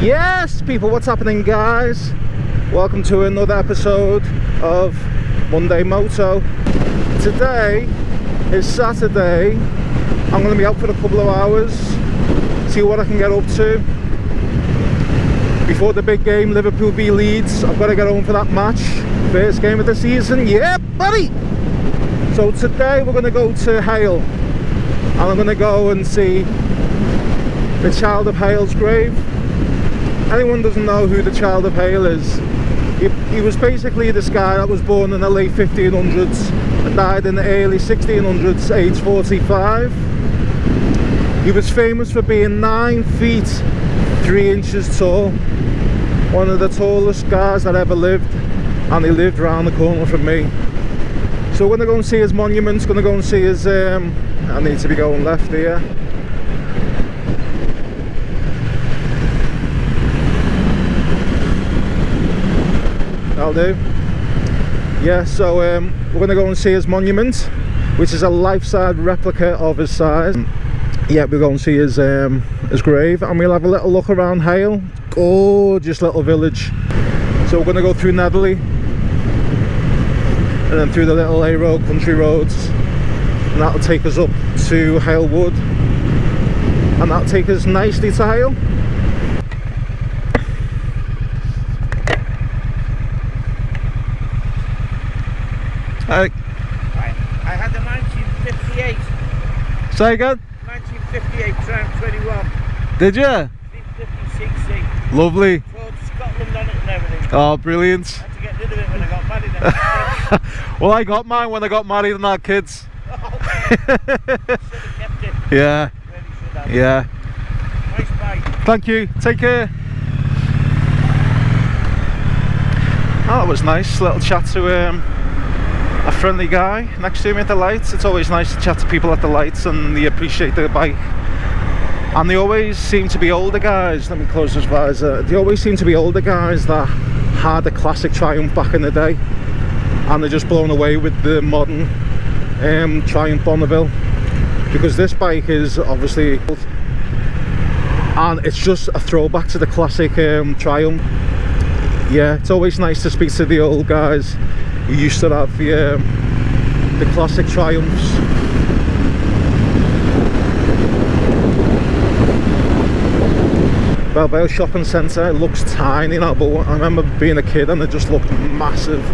Yes, people, what's happening, guys? Welcome to another episode of Monday Moto. Today is Saturday. I'm going to be out for a couple of hours, see what I can get up to before the big game, Liverpool v Leeds. I've got to get home for that match, first game of the season. Yeah, buddy! So today we're going to go to Hale, and I'm going to go and see the child of Hale's grave. Anyone doesn't know who the child of Hale is, he was basically this guy that was born in the late 1500s and died in the early 1600s, age 45. He was famous for being 9 feet 3 inches tall, one of the tallest guys that ever lived, and he lived around the corner from me. So we're going to go and see his monument, going to go and see his, I need to be going left here. That'll do. Yeah, so we're going to go and see his monument, which is a life-size replica of his size. Yeah, we'll go and see his grave, and we'll have a little look around Hale. Gorgeous little village. So we're going to go through Netherley, and then through the little A road, country roads, and that'll take us up to Hale Wood, and that'll take us nicely to Hale. I had a 1958. Say again? 1958 Triumph 21. Did you? 50cc. Lovely. Called Scotland on it and everything. Oh, brilliant. I had to get rid of it when I got married. Well, I got mine when I got married and had kids. Should have kept it. Yeah. Really should have. Yeah. Nice bike. Thank you. Take care. Oh, that was nice. Little chat to a friendly guy next to me at the lights. It's always nice to chat to people at the lights, and they appreciate the bike. And they always seem to be older guys. Let me close this visor. They always seem to be older guys that had a classic Triumph back in the day, and they're just blown away with the modern Triumph Bonneville, because this bike is obviously, and it's just a throwback to the classic Triumph. Yeah, it's always nice to speak to the old guys who used to have the classic Triumphs. Belleville Shopping Centre, it looks tiny now, but I remember being a kid and it just looked massive.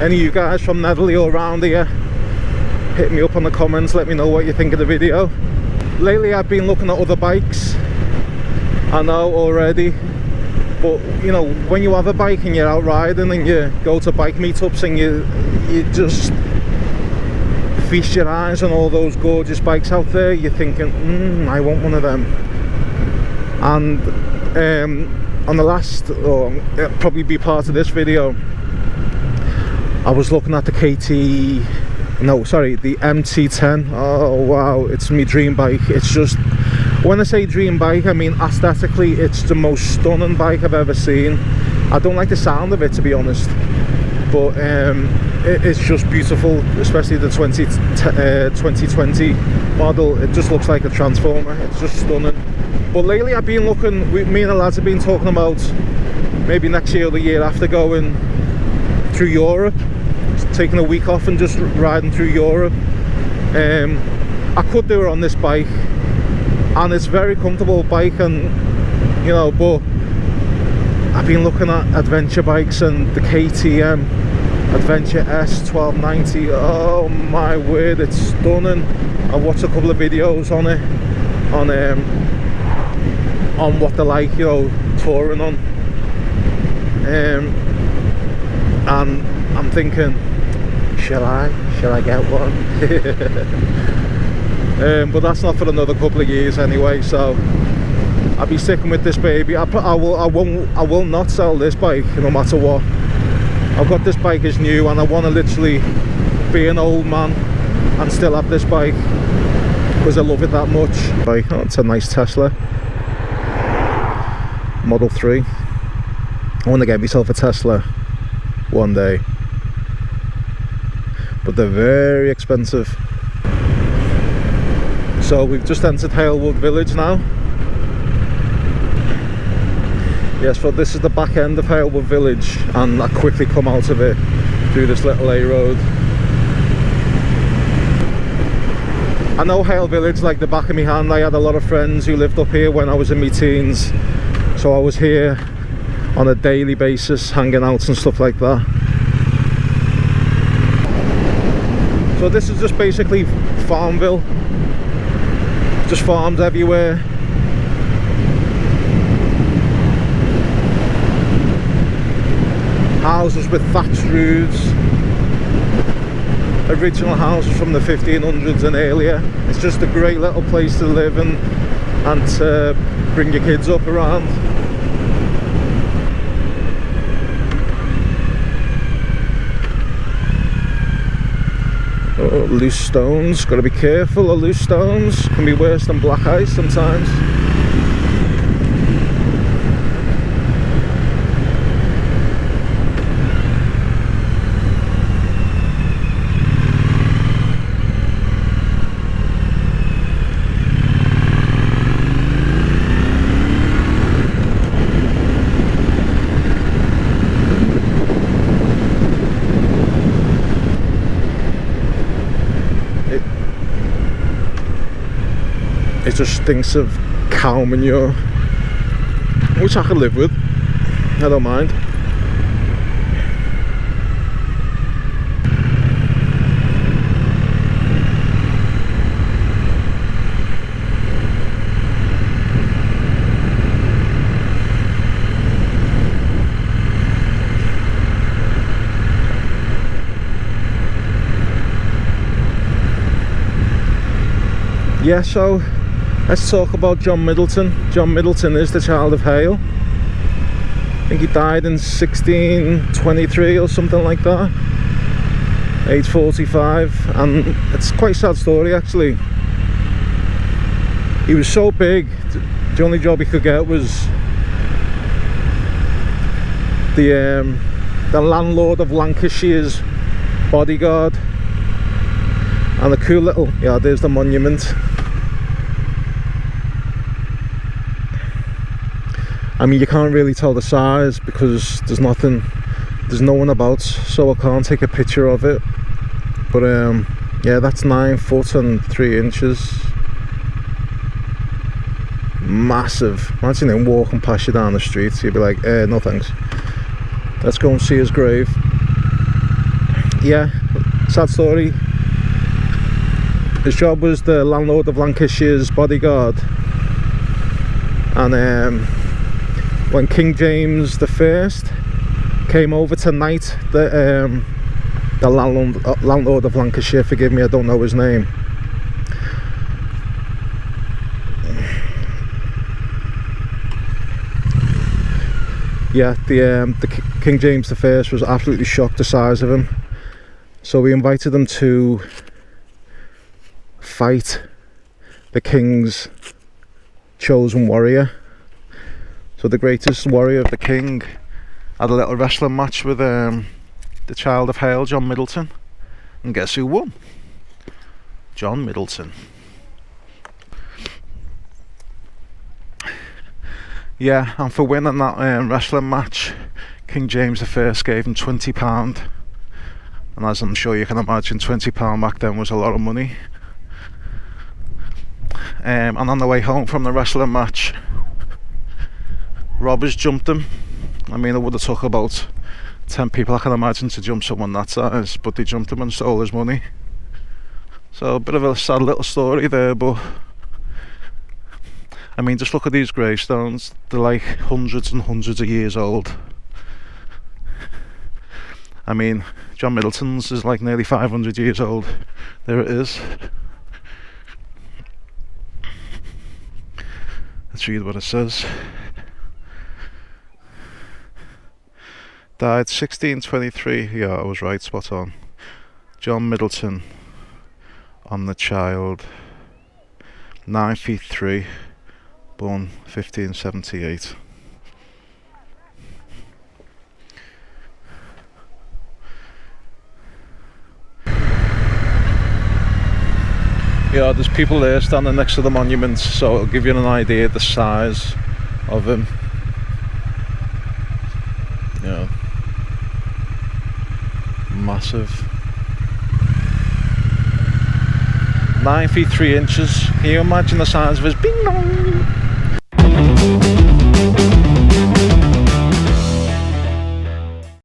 Any of you guys from Netherley or around here, hit me up on the comments, let me know what you think of the video. Lately I've been looking at other bikes, I know already, but you know, when you have a bike and you're out riding and you go to bike meetups and you just feast your eyes on all those gorgeous bikes out there, you're thinking, I want one of them. And on the last, or it'll probably be part of this video, I was looking at the the MT10. Oh wow, it's my dream bike. It's just, when I say dream bike, I mean aesthetically it's the most stunning bike I've ever seen. I don't like the sound of it, to be honest, but it's just beautiful, especially the 2020 model. It just looks like a transformer. It's just stunning. But lately I've been looking, me and the lads have been talking about maybe next year or the year after going through Europe, taking a week off and just riding through Europe. I could do it on this bike, and it's a very comfortable bike, and you know, but I've been looking at adventure bikes and the KTM Adventure S 1290. Oh my word, it's stunning. I watched a couple of videos on it, on what they're like, you know, touring on, and I'm thinking, shall I get one? But that's not for another couple of years anyway, so I'll be sticking with this baby. I will not sell this bike no matter what. I've got this bike as new, and I want to literally be an old man and still have this bike because I love it that much. Oh, it's a nice Tesla Model 3. I want to get myself a Tesla one day, but they're very expensive. So we've just entered Hale Wood Village now, Yes, so this is the back end of Hale village, and I quickly come out of it through this little A road. I know Hale village like the back of my hand. I had a lot of friends who lived up here when I was in my teens, so I was here on a daily basis, hanging out and stuff like that. So this is just basically Farmville, just farms everywhere. Houses with thatched roofs, original houses from the 1500s and earlier. It's just a great little place to live and to bring your kids up around. Oh, loose stones, got to be careful of loose stones, can be worse than black ice sometimes. It just stinks of cow manure, which I can live with, I don't mind. Yeah, so let's talk about John Middleton. John Middleton is the child of Hale. I think he died in 1623 or something like that, age 45, and it's quite a sad story actually. He was so big, the only job he could get was the landlord of Lancashire's bodyguard. And a cool little, yeah, there's the monument. I mean, you can't really tell the size because there's no one about, so I can't take a picture of it. But yeah, that's 9 foot and 3 inches. Massive. Imagine him walking past you down the street, you'd be like, no thanks. Let's go and see his grave. Yeah, sad story. His job was the landlord of Lancashire's bodyguard, and when King James I came over to knight the landlord of Lancashire, forgive me, I don't know his name. Yeah, the King James I was absolutely shocked the size of him, so we invited him to fight the king's chosen warrior. So the greatest warrior of the king had a little wrestling match with the child of Hale, John Middleton, and guess who won? John Middleton. Yeah, and for winning that wrestling match, King James I gave him £20, and as I'm sure you can imagine, £20 back then was a lot of money. And on the way home from the wrestling match, robbers jumped him. I mean, it would have took about 10 people, I can imagine, to jump someone that size, but they jumped him and stole his money. So a bit of a sad little story there, but I mean, just look at these gravestones. They're like hundreds and hundreds of years old. I mean, John Middleton's is like nearly 500 years old. There it is. Let's read what it says. Died 1623. Yeah, I was right, spot on. John Middleton, on the child, 9 feet 3, born 1578. Yeah, there's people there standing next to the monuments, so it'll give you an idea of the size of him. massive. 9 feet 3 inches. Can you imagine the size of his bing dong?